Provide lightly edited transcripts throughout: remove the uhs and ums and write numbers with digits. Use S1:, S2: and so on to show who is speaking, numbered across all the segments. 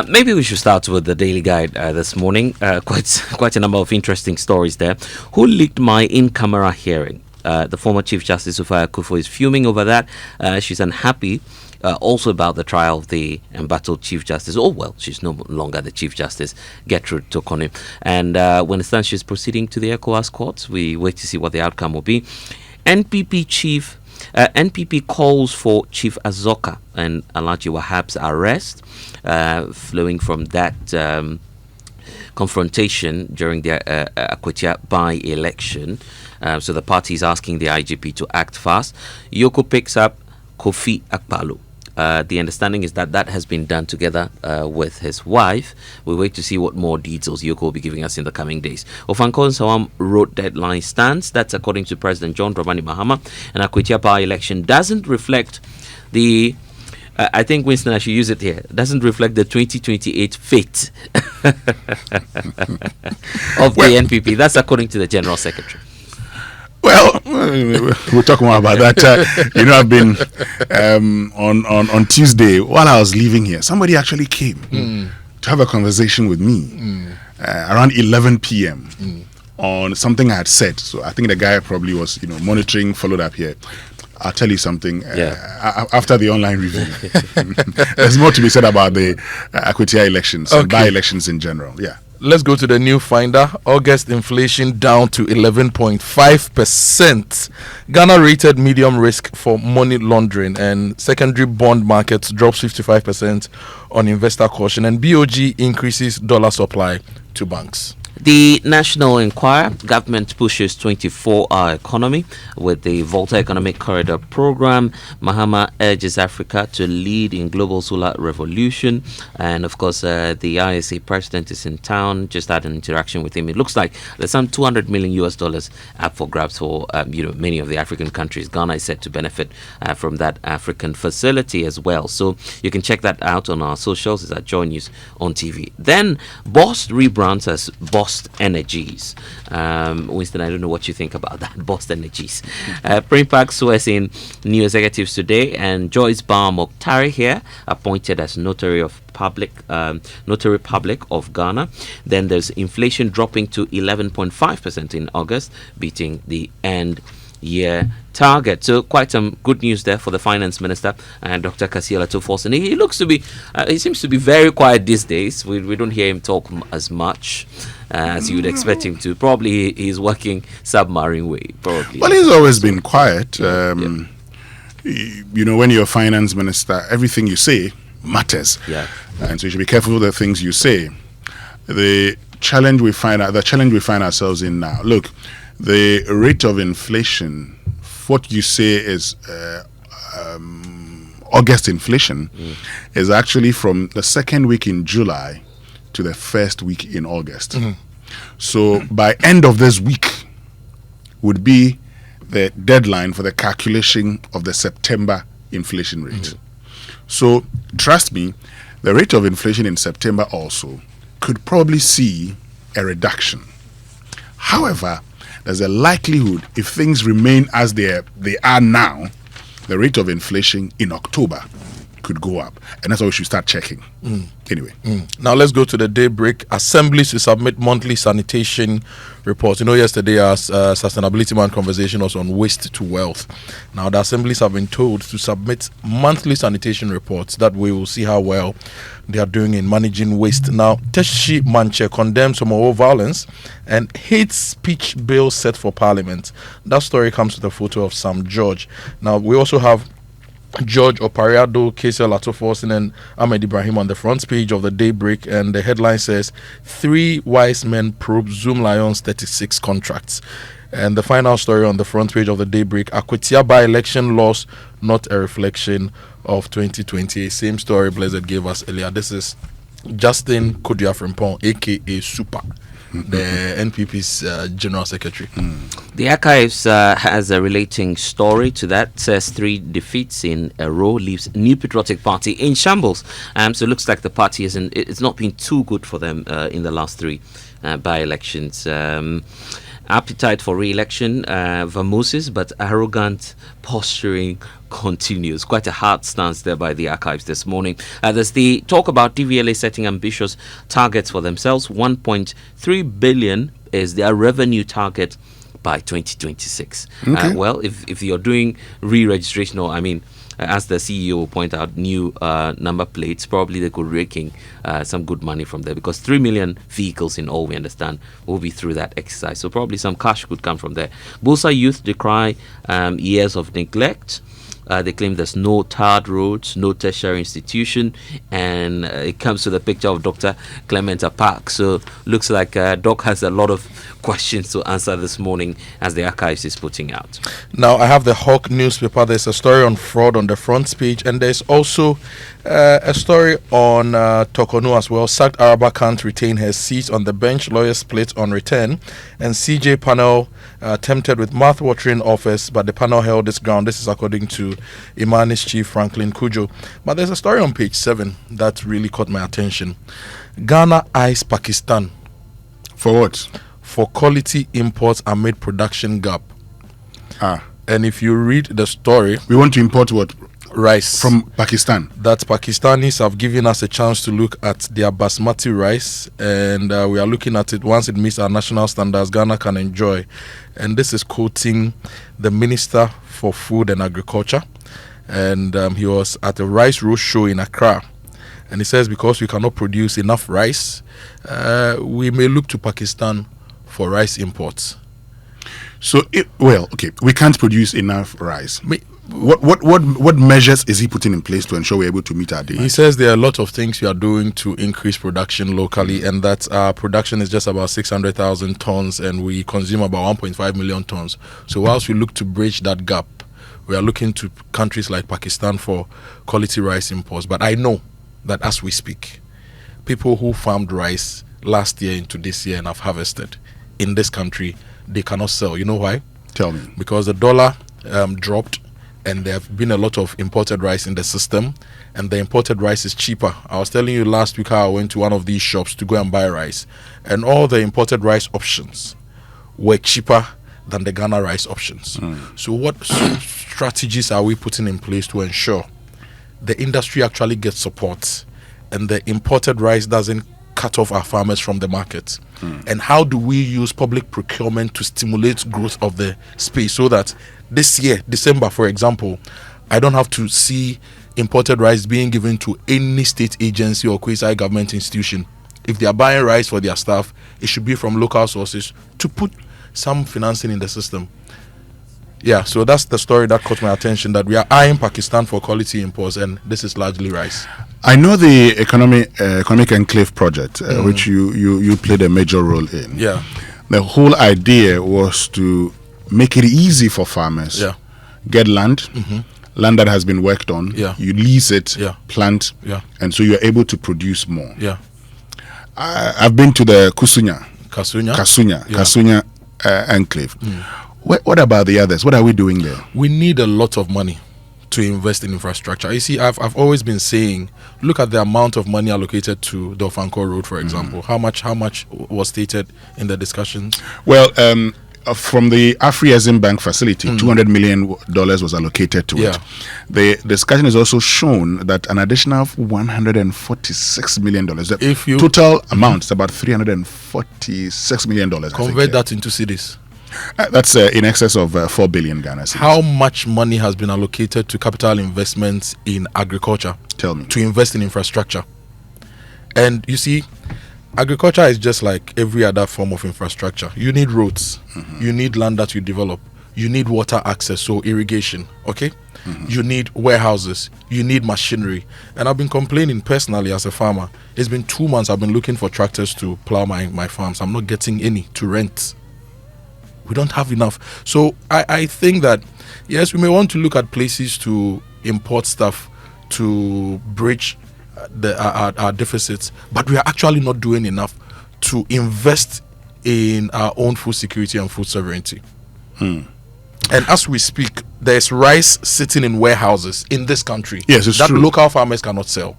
S1: Maybe we should start with the Daily Guide this morning. Quite a number of interesting stories there. Who leaked my in-camera hearing? The former Chief Justice Sophia Akuffo is fuming over that. She's unhappy also about the trial of the embattled Chief Justice. Oh, well, she's no longer the Chief Justice, Gertrude Tokone. And when it stands, she's proceeding to the ECOWAS courts. We wait to see what the outcome will be. NPP calls for Chief Azoka and Alhaji Wahab's arrest, flowing from that confrontation during the Akwatia by-election. So the party is asking the IGP to act fast. EOCO picks up Kofi Akalu. The understanding is that has been done together with his wife. We wait to see what more details EOCO will be giving us in the coming days. Pokuase-Nsawam road deadline stands. That's according to President John Mahama. And Akwatia by-election doesn't reflect the I think, Winston, I should use it here. Doesn't reflect the 2028 fate of the NPP. That's according to the General Secretary.
S2: Well, we'll talk more about that. I've been on Tuesday while I was leaving here. Somebody actually came to have a conversation with me around 11 p.m. On something I had said. So I think the guy probably was, monitoring, followed up here. I'll tell you something after the online review. There's more to be said about the Akwatia elections and by-elections in general. Yeah.
S3: Let's go to the new finder. August inflation down to 11.5%. Ghana rated medium risk for money laundering, and secondary bond markets drops 55% on investor caution, and BOG increases dollar supply to banks.
S1: The National Inquirer, government pushes 24-hour economy with the Volta Economic Corridor program. Mahama urges Africa to lead in global solar revolution. And of course, the ISA president is in town. Just had an interaction with him. It looks like there's some $200 million up for grabs for many of the African countries. Ghana is set to benefit from that African facility as well. So you can check that out on our socials. It's at Joy News on TV. Then BOST rebrands as BOST Energies. Winston, I don't know what you think about that. BOST Energies. Primpac swears in new executives today, and Joyce Bar Mokhtari here appointed as Notary Public of Ghana. Then there's inflation dropping to 11.5% in August, beating the end year target. So quite some good news there for the finance minister and Dr. Kasiela Tofos. And he looks to be he seems to be very quiet these days. We don't hear him talk as much as you would expect him to. Probably he's working submarine way, probably.
S2: Well, he's always been quiet. When you're a finance minister, everything you say matters. Yeah. And so you should be careful with the things you say. The challenge we find ourselves in now. Look, the rate of inflation, what you say is August inflation, is actually from the second week in July to the first week in August. So by end of this week would be the deadline for the calculation of the September inflation rate. So trust me, the rate of inflation in September also could probably see a reduction. However, there's a likelihood, if things remain as they are now, the rate of inflation in October could go up. And that's why we should start checking. Anyway.
S3: Now let's go to the daybreak. Assemblies to submit monthly sanitation reports. Yesterday our sustainability man conversation was on waste to wealth. Now the assemblies have been told to submit monthly sanitation reports. That way we'll see how well they are doing in managing waste. Now Teshi Manche condemns homo violence and hate speech bill set for parliament. That story comes with a photo of Sam George. Now we also have George Opariado, KCL Atoforsen, and Ahmed Ibrahim on the front page of the Daybreak, and the headline says 3 wise men probe Zoom Lions 36 contracts. And the final story on the front page of the Daybreak, Akwatia by-election loss not a reflection of 2020. Same story Blessed gave us earlier. This is Justin Kodia-Frimpong, aka Super, the NPP's General Secretary.
S1: The Archives has a relating story to that. Says 3 defeats in a row leaves New Patriotic Party in shambles. So it looks like the party it's not been too good for them in the last 3 by-elections. Appetite for re-election vamooses, but arrogant posturing continues. Quite a hard stance there by the archives this morning. There's the talk about DVLA setting ambitious targets for themselves. 1.3 billion is their revenue target by 2026.
S2: Okay.
S1: Well, if you're doing re-registration, or as the CEO will point out, new number plates, probably they could rake in some good money from there, because 3 million vehicles in all, we understand, will be through that exercise. So probably some cash could come from there. Busa youth decry years of neglect. They claim there's no tarred roads, no tertiary institution, and it comes to the picture of Dr. Clement Park. So looks like Doc has a lot of questions to answer this morning, as the archives is putting out.
S3: Now, I have the Hawk newspaper. There's a story on fraud on the front page, and there's also a story on Tokonu as well. Sacked Araba can't retain her seat on the bench. Lawyers split on return, and CJ panel tempted with mouth-watering offers, but the panel held its ground. This is according to Imani's chief, Franklin Kujo. But there's a story on page 7 that really caught my attention. Ghana eyes Pakistan.
S2: For what?
S3: For quality imports amid production gap. And if you read the story,
S2: We want to import what?
S3: rice
S2: From Pakistan.
S3: that Pakistanis have given us a chance to look at their basmati rice, and we are looking at it. Once it meets our national standards, Ghana can enjoy. And this is quoting the Minister for Food and Agriculture, and he was at a rice road show in Accra, and he says, because we cannot produce enough rice, we may look to Pakistan for rice imports.
S2: So, we can't produce enough rice. What measures is he putting in place to ensure we're able to meet our demand?
S3: He says there are a lot of things we are doing to increase production locally, and that our production is just about 600,000 tons, and we consume about 1.5 million tons. So whilst we look to bridge that gap, we are looking to countries like Pakistan for quality rice imports. But I know that as we speak, people who farmed rice last year into this year and have harvested in this country, they cannot sell. You know why?
S2: Tell me.
S3: Because the dollar dropped, and there have been a lot of imported rice in the system, and the imported rice is cheaper. I was telling you last week how I went to one of these shops to go and buy rice, and all the imported rice options were cheaper than the Ghana rice options. So what strategies are we putting in place to ensure the industry actually gets support and the imported rice doesn't cut off our farmers from the market? And how do we use public procurement to stimulate growth of the space, so that this year, December, for example, I don't have to see imported rice being given to any state agency or quasi-government institution. If they are buying rice for their staff, it should be from local sources to put some financing in the system. Yeah, so that's the story that caught my attention, that we are eyeing Pakistan for quality imports, and this is largely rice.
S2: I know the economic enclave project, which you played a major role in.
S3: Yeah.
S2: The whole idea was to make it easy for farmers.
S3: Yeah.
S2: Get land, land that has been worked on.
S3: Yeah.
S2: You lease it,
S3: Yeah.
S2: plant,
S3: Yeah.
S2: and so you're able to produce more.
S3: Yeah.
S2: I've been to the
S3: Kasunya.
S2: Kasunya enclave. What about the others? What are we doing there?
S3: We need a lot of money to invest in infrastructure. You see, I've always been saying, look at the amount of money allocated to the Ofanko Road, for example. How much was stated in the discussions?
S2: Well, from the Afri-Exim Bank facility, $200 million was allocated to it. The discussion has also shown that an additional $146 million,
S3: If you
S2: total amount is about $346 million.
S3: convert that into cedis,
S2: that's in excess of 4 billion Ghana cedis.
S3: how much money has been allocated to capital investments in agriculture?
S2: Tell me.
S3: To invest in infrastructure. And you see, agriculture is just like every other form of infrastructure. You need roads, you need land that you develop, you need water access, so irrigation, okay? You need warehouses, you need machinery. And I've been complaining personally as a farmer. It's been 2 months I've been looking for tractors to plow my farms. I'm not getting any to rent. We don't have enough. So I think that, yes, we may want to look at places to import stuff to bridge our deficits, but we are actually not doing enough to invest in our own food security and food sovereignty. And as we speak, there's rice sitting in warehouses in this country.
S2: Yes, it's
S3: that
S2: true.
S3: Local farmers cannot sell.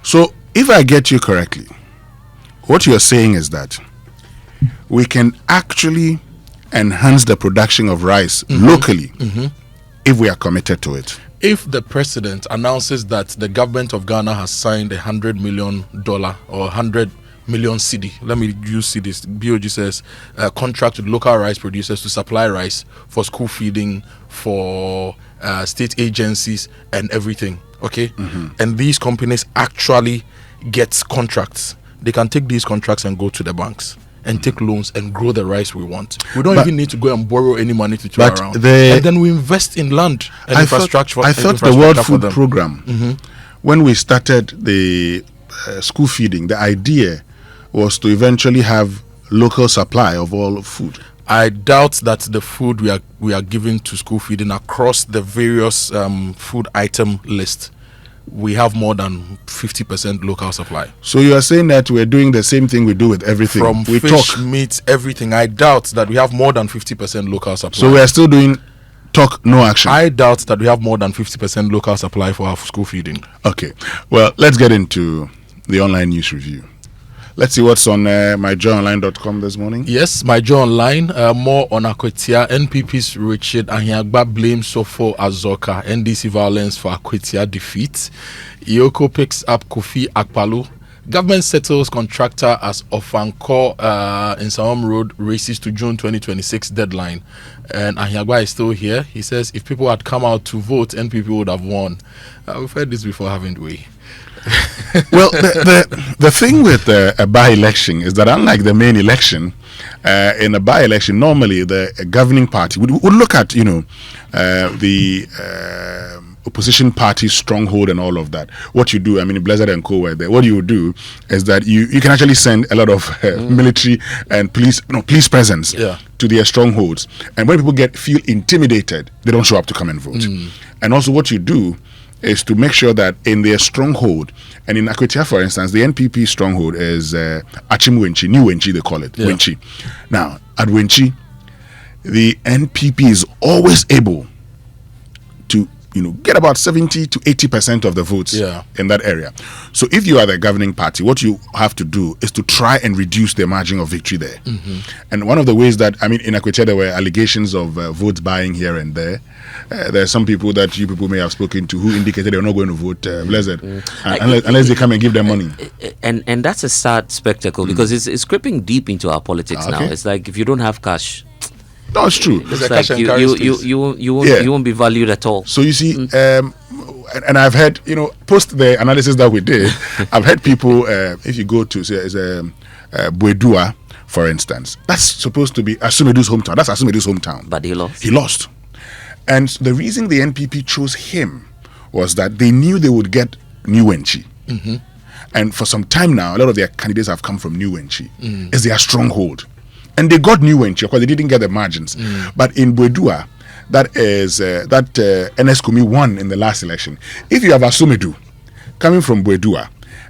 S2: So, if I get you correctly, what you're saying is that we can actually enhance the production of rice locally if we are committed to it?
S3: If the president announces that the government of Ghana has signed $100 million or 100 million cedi, let me use cedis, BOG says, contract with local rice producers to supply rice for school feeding, for state agencies and everything, okay? And these companies actually get contracts. They can take these contracts and go to the banks and take loans and grow the rice we want. We don't even need to go and borrow any money to turn around. And then we invest in land and infrastructure.
S2: I thought the World Food Program, when we started the school feeding, the idea was to eventually have local supply of all food.
S3: I doubt that the food we are giving to school feeding across the various food item list, we have more than 50% local supply.
S2: So you are saying that we're doing the same thing we do with everything?
S3: From fish, meat, everything. I doubt that we have more than 50% local supply.
S2: So we are still doing talk, no action?
S3: I doubt that we have more than 50% local supply for our school feeding.
S2: Okay. Well, let's get into the online news review. Let's see what's on myjoyonline.com this morning.
S3: Yes, MyJoy Online. More on Akwatia. NPP's Richard Ahiagba blames Sofo Azoka NDC violence for Akwatia defeat. EOCO picks up Kofi Akalu. Government settles contractor as Pokuase-Nsawam Road races to June 2026 deadline. And Ahiagba is still here. He says if people had come out to vote, NPP would have won. We've heard this before, haven't we?
S2: Well, the thing with a by-election is that unlike the main election, in a by-election, normally the governing party would look at, the opposition party's stronghold and all of that. What you do, I mean, Blizzard and Co. were there. What you would do is that you can actually send a lot of military and police presence to their strongholds. And when people feel intimidated, they don't show up to come and vote. And also what you do is to make sure that in their stronghold, and in Akwatia, for instance, the NPP stronghold is Achimwenchi, New Wenchi, they call it, Wenchi. Now, at Wenchi, the NPP is always able to, get about 70 to 80% of the votes in that area. So if you are the governing party, what you have to do is to try and reduce the margin of victory there. And one of the ways that, in Akwatia, there were allegations of votes buying here and there. There are some people that you people may have spoken to who indicated they're not going to vote Blessed unless they come and give them money.
S1: And that's a sad spectacle because it's creeping deep into our politics now. It's like if you don't have cash,
S2: no, it's true.
S1: It's like you won't be valued at all.
S2: So you see, and I've heard, post the analysis that we did, I've heard people, if you go to, say, Buedua, for instance, that's supposed to be Asumedu's hometown. That's Asumedu's hometown.
S1: But he lost.
S2: He lost. And the reason the NPP chose him was that they knew they would get New Wenchi. And for some time now, a lot of their candidates have come from New Wenchi. It's their stronghold. And they got New Wenchi, of course, they didn't get the margins. But in Buedua, that is NS Kumi won in the last election. If you have Asumedu coming from Buedua,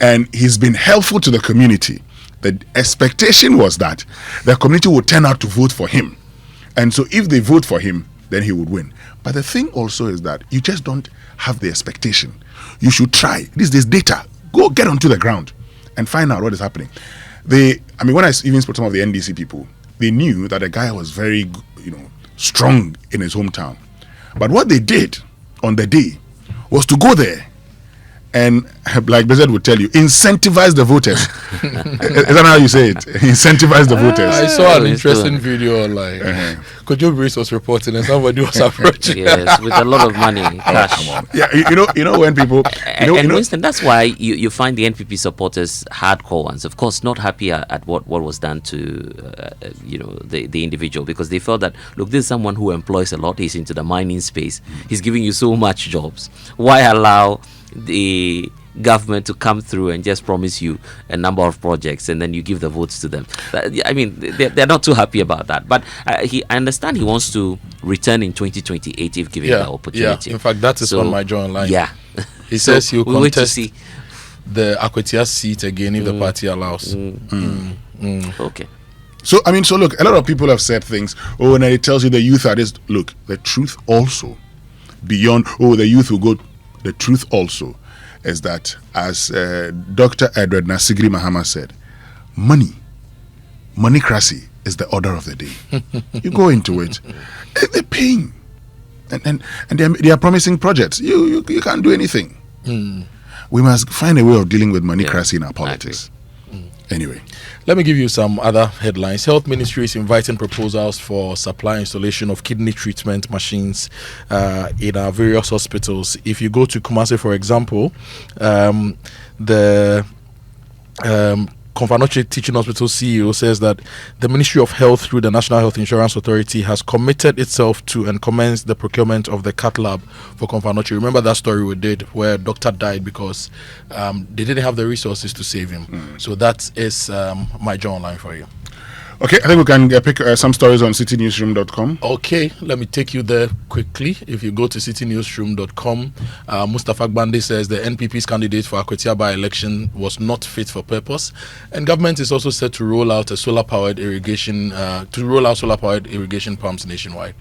S2: and he's been helpful to the community, the expectation was that the community would turn out to vote for him. And so if they vote for him, then he would win. But the thing also is that you just don't have the expectation. You should try. This data. Go get onto the ground and find out what is happening. When I even spoke to some of the NDC people, they knew that the guy was very, strong in his hometown. But what they did on the day was to go there and, like Bezed would tell you, incentivize the voters. Is that how you say it? Incentivize the voters.
S3: I saw an interesting video online. Kojo Breeze was reporting and somebody was approaching.
S1: Yes, with a lot of money, cash.
S2: Come on. Yeah, when people...
S1: Winston, that's why you find the NPP supporters hardcore ones. Of course, not happy at what was done to, the individual, because they felt that, look, this is someone who employs a lot. He's into the mining space. He's giving you so much jobs. Why allow the government to come through and just promise you a number of projects and then you give the votes to them? They're not too happy about that. But I understand he wants to return in 2028 if given the opportunity.
S3: In fact, that is on MyJoy Online.
S1: Yeah.
S3: He says he'll contest the Akwatia seat again if the party allows.
S1: Okay.
S2: So look, a lot of people have said things, and it tells you the youth are this. Look, the truth also, beyond, the youth will go. The truth also is that, as Dr. Edward Nasigri Mahama said, Moneycracy is the order of the day. You go into it, they're paying, and they are promising projects. You can't do anything. We must find a way of dealing with moneycracy in our politics. Anyway,
S3: let me give you some other headlines. Health Ministry is inviting proposals for supply installation of kidney treatment machines in our various hospitals. If you go to Kumasi, for example, the Konfanoche Teaching Hospital CEO says that the Ministry of Health through the National Health Insurance Authority has committed itself to and commenced the procurement of the cath lab for Konfanoche. Remember that story we did where a doctor died because they didn't have the resources to save him. So that is my John line for you.
S2: Okay, I think we can pick some stories on citynewsroom.com.
S3: Okay, let me take you there quickly. If you go to citynewsroom.com, Mustafa Gbande says the NPP's candidate for Akwatia by-election was not fit for purpose, and government is also set to roll out solar-powered irrigation pumps nationwide.